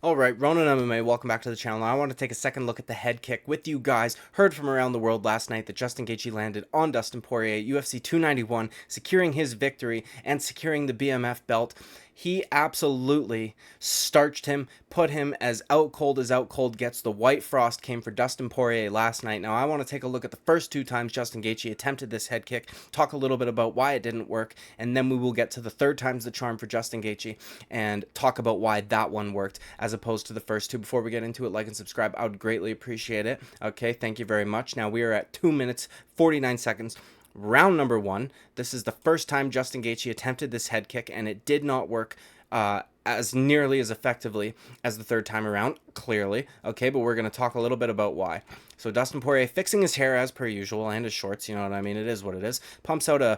All right, Ronan MMA, welcome back to the channel. I want to take a second look at the head kick with you guys. Heard from around the world last night that Justin Gaethje landed on Dustin Poirier at UFC 291, securing his victory and securing the BMF belt. He absolutely starched him, put him as out cold gets. The white frost came for Dustin Poirier last night. Now I want to take a look at the first two times Justin Gaethje attempted this head kick, talk a little bit about why it didn't work, and then we will get to the third time's the charm for Justin Gaethje and talk about why that one worked as opposed to the first two. Before we get into it, like and subscribe. I would greatly appreciate it. Okay, thank you very much. Now we are at 2 minutes 49 seconds. Round number one. This is the first time Justin Gaethje attempted this head kick, and it did not work as nearly as effectively as the third time around, clearly. Okay, but we're going to talk a little bit about why. So Dustin Poirier fixing his hair as per usual and his shorts, you know what I mean? It is what it is. Pumps out a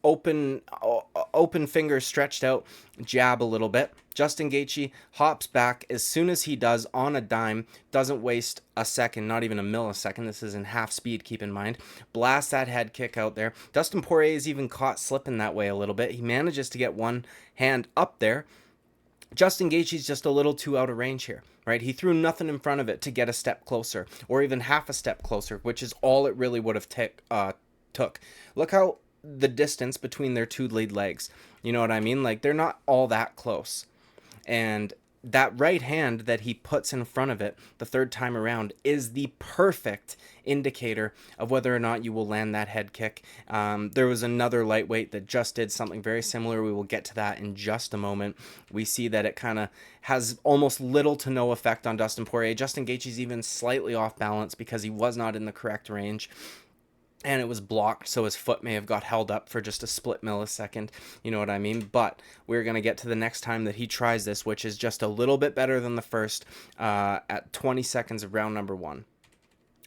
open finger stretched out jab a little bit. Justin Gaethje hops back as soon as he does on a dime, doesn't waste a second, not even a millisecond. This is in half speed, keep in mind. Blast that head kick out there. Dustin Poirier is even caught slipping that way a little bit. He manages to get one hand up there. Justin Gaethje's just a little too out of range here, right? He threw nothing in front of it to get a step closer, or even half a step closer, which is all it really would have took. Look how the distance between their two lead legs, you know what I mean? Like, they're not all that close. And that right hand that he puts in front of it the third time around is the perfect indicator of whether or not you will land that head kick. There was another lightweight that just did something very similar. We will get to that in just a moment. We see that it kind of has almost little to no effect on Dustin Poirier. Justin Gaethje's even slightly off balance because he was not in the correct range. And it was blocked, so his foot may have got held up for just a split millisecond, you know what I mean? But we're going to get to the next time that he tries this, which is just a little bit better than the first, at 20 seconds of round number one.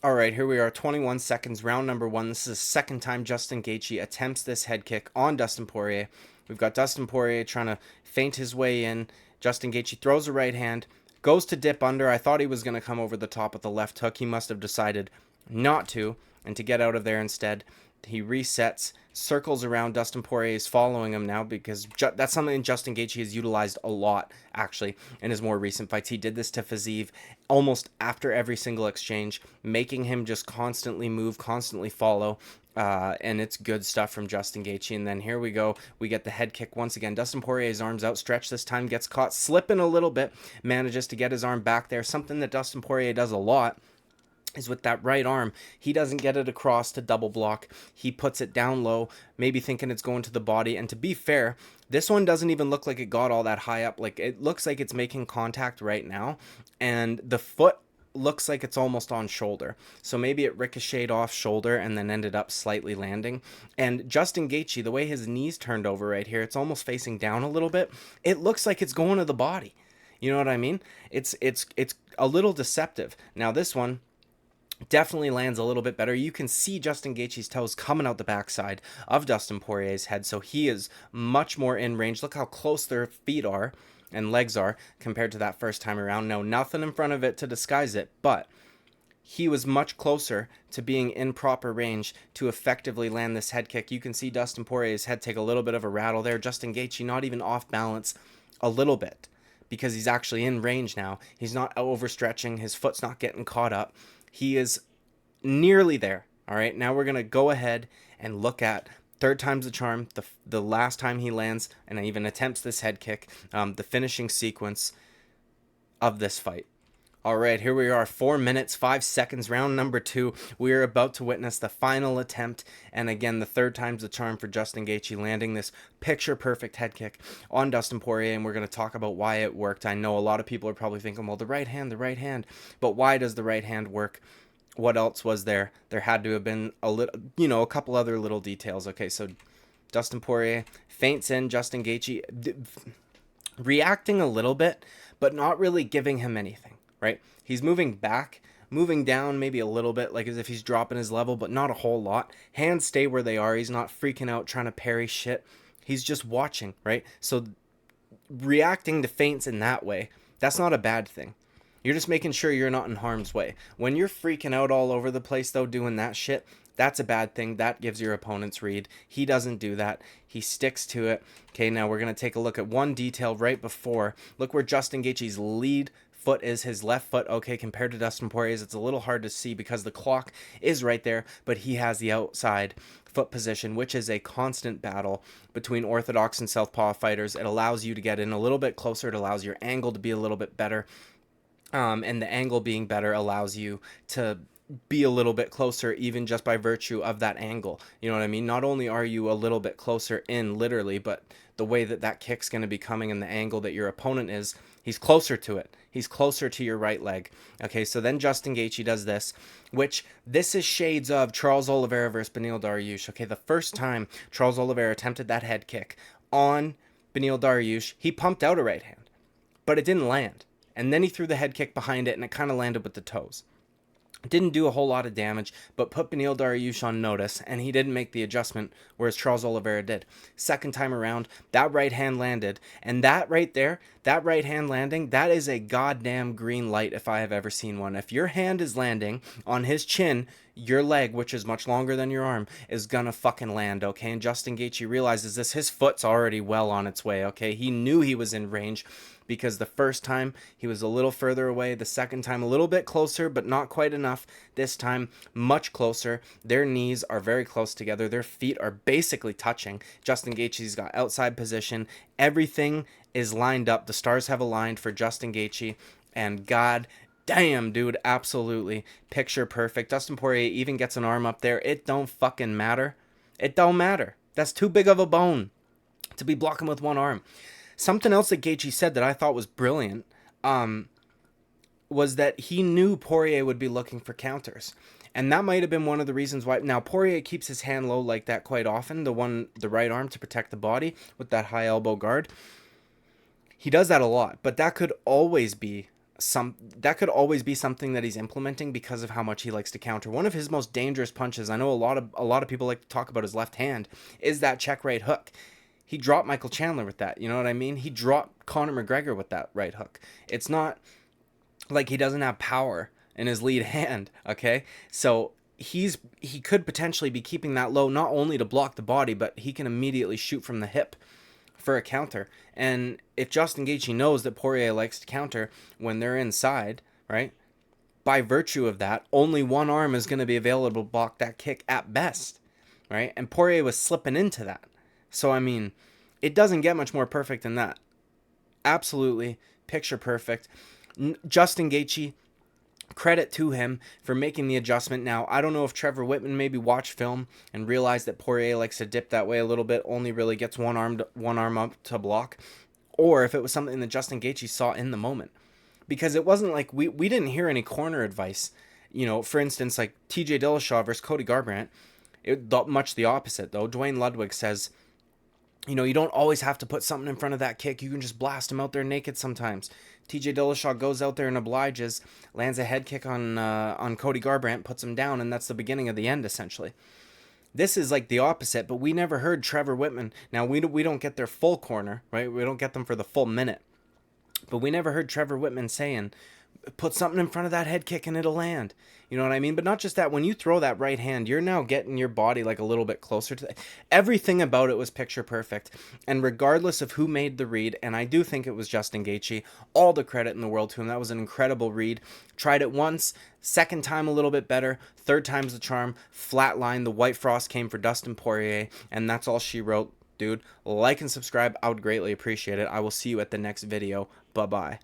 All right, here we are, 21 seconds, round number one. This is the second time Justin Gaethje attempts this head kick on Dustin Poirier. We've got Dustin Poirier trying to feint his way in. Justin Gaethje throws a right hand, goes to dip under. I thought he was going to come over the top with the left hook. He must have decided not to, and to get out of there instead. He resets, circles around. Dustin Poirier is following him now because that's something Justin Gaethje has utilized a lot, actually, in his more recent fights. He did this to Fiziev almost after every single exchange, making him just constantly move, constantly follow, and it's good stuff from Justin Gaethje. And then here we go. We get the head kick once again. Dustin Poirier's arms outstretched this time, gets caught slipping a little bit, manages to get his arm back there, something that Dustin Poirier does a lot. Is with that right arm, he doesn't get it across to double block. He puts it down low, maybe thinking it's going to the body. And to be fair, this one doesn't even look like it got all that high up. Like, it looks like it's making contact right now, and the foot looks like it's almost on shoulder. So maybe it ricocheted off shoulder and then ended up slightly landing. And Justin Gaethje, the way his knees turned over right here, it's almost facing down a little bit. It looks like it's going to the body. You know what I mean? It's a little deceptive. Now this one definitely lands a little bit better. You can see Justin Gaethje's toes coming out the backside of Dustin Poirier's head, so he is much more in range. Look how close their feet are and legs are compared to that first time around. No, nothing in front of it to disguise it, but he was much closer to being in proper range to effectively land this head kick. You can see Dustin Poirier's head take a little bit of a rattle there. Justin Gaethje not even off balance a little bit because he's actually in range now. He's not overstretching. His foot's not getting caught up. He is nearly there. All right, now we're going to go ahead and look at third time's the charm, the last time he lands and even attempts this head kick, the finishing sequence of this fight. All right, here we are, 4 minutes, 5 seconds, round number two. We are about to witness the final attempt, and again, the third time's the charm for Justin Gaethje, landing this picture-perfect head kick on Dustin Poirier, and we're going to talk about why it worked. I know a lot of people are probably thinking, well, the right hand, but why does the right hand work? What else was there? There had to have been a couple other little details. Okay, so Dustin Poirier feints in, Justin Gaethje reacting a little bit, but not really giving him anything. Right? He's moving back, moving down maybe a little bit, like as if he's dropping his level, but not a whole lot. Hands stay where they are. He's not freaking out trying to parry shit. He's just watching, right? So reacting to feints in that way, that's not a bad thing. You're just making sure you're not in harm's way. When you're freaking out all over the place, though, doing that shit, That's a bad thing. That gives your opponent's read. He doesn't do that. He sticks to it. Okay, now we're going to take a look at one detail right before. Look where Justin Gaethje's lead foot is, his left foot. Okay, compared to Dustin Poirier's, it's a little hard to see because the clock is right there, but he has the outside foot position, which is a constant battle between orthodox and southpaw fighters. It allows you to get in a little bit closer. It allows your angle to be a little bit better. And the angle being better allows you to be a little bit closer, even just by virtue of that angle. You know what I mean? Not only are you a little bit closer in literally, but the way that that kick's going to be coming and the angle that your opponent is, he's closer to it. He's closer to your right leg. Okay, so then Justin Gaethje does this, which this is shades of Charles Oliveira versus Beneil Dariush. Okay, the first time Charles Oliveira attempted that head kick on Beneil Dariush, he pumped out a right hand, but it didn't land. And then he threw the head kick behind it, and it kind of landed with the toes. Didn't do a whole lot of damage, but put Beneil Dariush on notice, and he didn't make the adjustment, whereas Charles Oliveira did. Second time around, that right hand landed, and that right there, that right hand landing, that is a goddamn green light if I have ever seen one. If your hand is landing on his chin, your leg, which is much longer than your arm, is gonna fucking land, okay? And Justin Gaethje realizes this. His foot's already well on its way, okay? He knew he was in range, because the first time he was a little further away, the second time a little bit closer, but not quite enough. This time, much closer. Their knees are very close together. Their feet are basically touching. Justin Gaethje's got outside position. Everything is lined up. The stars have aligned for Justin Gaethje, and God damn, dude, absolutely picture perfect. Dustin Poirier even gets an arm up there. It don't fucking matter. It don't matter. That's too big of a bone to be blocking with one arm. Something else that Gaethje said that I thought was brilliant was that he knew Poirier would be looking for counters. And that might have been one of the reasons why. Now, Poirier keeps his hand low like that quite often, the right arm to protect the body with that high elbow guard. He does that a lot, but that could always be something that he's implementing because of how much he likes to counter. One of his most dangerous punches, I know a lot of people like to talk about his left hand, is that check right hook. He dropped Michael Chandler with that. You know what I mean? He dropped Conor McGregor with that right hook. It's not like he doesn't have power in his lead hand, okay? So he could potentially be keeping that low, not only to block the body, but he can immediately shoot from the hip for a counter. And if Justin Gaethje knows that Poirier likes to counter when they're inside, right? By virtue of that, only one arm is going to be available to block that kick at best, right? And Poirier was slipping into that. So, I mean, it doesn't get much more perfect than that. Absolutely picture perfect. Justin Gaethje, credit to him for making the adjustment. Now, I don't know if Trevor Whitman maybe watched film and realized that Poirier likes to dip that way a little bit, only really gets one arm up to block, or if it was something that Justin Gaethje saw in the moment. Because it wasn't like we didn't hear any corner advice. You know, for instance, like TJ Dillashaw versus Cody Garbrandt, much the opposite, though. Dwayne Ludwig says, you know, you don't always have to put something in front of that kick. You can just blast him out there naked sometimes. TJ Dillashaw goes out there and obliges, lands a head kick on Cody Garbrandt, puts him down, and that's the beginning of the end, essentially. This is like the opposite, but we never heard Trevor Whitman. Now, we don't get their full corner, right? We don't get them for the full minute. But we never heard Trevor Whitman saying, put something in front of that head kick and it'll land. You know what I mean? But not just that. When you throw that right hand, you're now getting your body like a little bit closer to everything about it was picture perfect. And regardless of who made the read, and I do think it was Justin Gaethje, all the credit in the world to him. That was an incredible read. Tried it once, second time a little bit better, third time's the charm. Flatline, the white frost came for Dustin Poirier, and that's all she wrote. Dude, like and subscribe. I would greatly appreciate it. I will see you at the next video. Bye-bye.